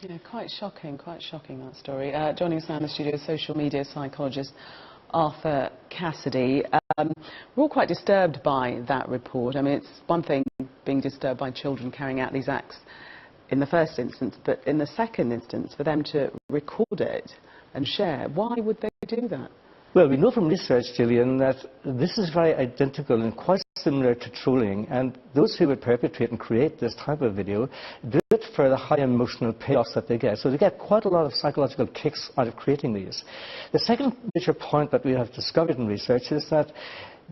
Yeah, quite shocking, that story. Joining us now in the studio is social media psychologist Arthur Cassidy. We're all quite disturbed by that report. I mean, it's one thing being disturbed by children carrying out these acts in the first instance, but in the second instance, for them to record it and share, why would they do that? Well, we know from research, Gillian, that this is very identical and quite similar to trolling, and those who would perpetrate and create this type of video do it for the high emotional payoffs that they get. So they get quite a lot of psychological kicks out of creating these. The second major point that we have discovered in research is that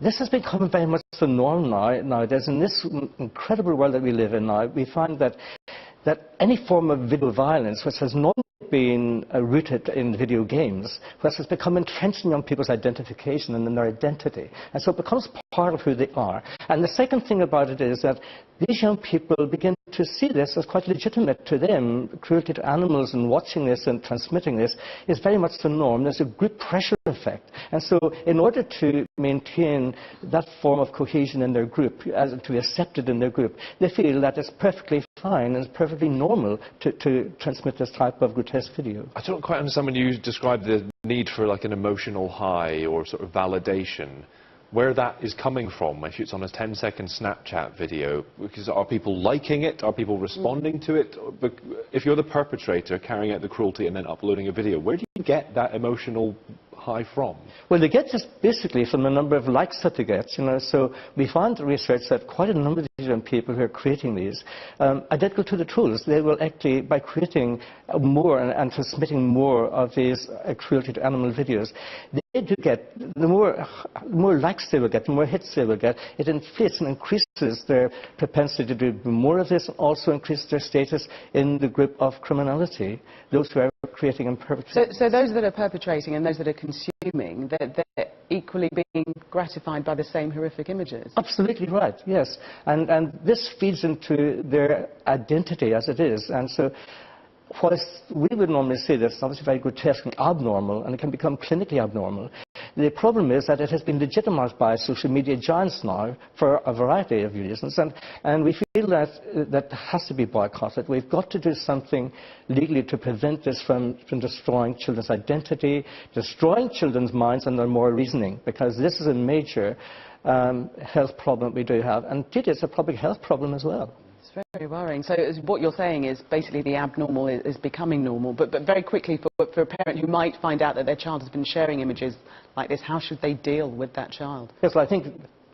this has become very much the norm nowadays. In this incredible world that we live in now, we find that any form of video violence, which has not been rooted in video games, which has become entrenched in young people's identification and in their identity. And so it becomes part of who they are. And the second thing about it is that these young people begin to see this as quite legitimate to them. Cruelty to animals and watching this and transmitting this is very much the norm. There's a group pressure effect. And so in order to maintain that form of cohesion in their group, to be accepted in their group, they feel that it's perfectly fine and it's perfectly normal to transmit this type of grotesque video. I don't quite understand when you describe the need for like an emotional high or sort of validation, where that is coming from. If it's on a 10-second Snapchat video, because are people liking it? Are people responding to it? If you're the perpetrator carrying out the cruelty and then uploading a video, where do you get that emotional high from? Well, they get this basically from the number of likes that they get, you know. So we found in research that quite a number of these young people who are creating these, identical to the trolls, they will actually, by creating more and transmitting more of these cruelty to animal videos, they do get, the more likes they will get, the more hits they will get, it inflates and increases their propensity to do more of this, and also increases their status in the group of criminality, those who are creating and perpetrating. So those that are perpetrating and those that are consuming, they're equally being gratified by the same horrific images? Absolutely right, yes. And this feeds into their identity as it is. And so whilst we would normally say this is obviously very grotesque and abnormal, and it can become clinically abnormal, the problem is that it has been legitimized by social media giants now for a variety of reasons, and we feel that has to be boycotted. We've got to do something legally to prevent this from destroying children's identity, destroying children's minds and their moral reasoning, because this is a major health problem we do have, and indeed it's a public health problem as well. It's very worrying. So what you're saying is basically the abnormal is becoming normal, but very quickly for a parent who might find out that their child has been sharing images like this, how should they deal with that child? Yes, well, I think,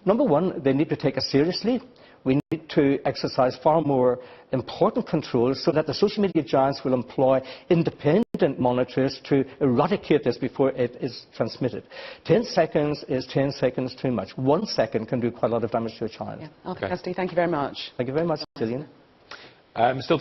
number one, they need to take it seriously. We need to exercise far more important controls so that the social media giants will employ independent monitors to eradicate this before it is transmitted. 10 seconds is 10 seconds too much. 1 second can do quite a lot of damage to a child. Yeah. Arthur Cassidy, thank you very much. Thank you very much, Gillian. Still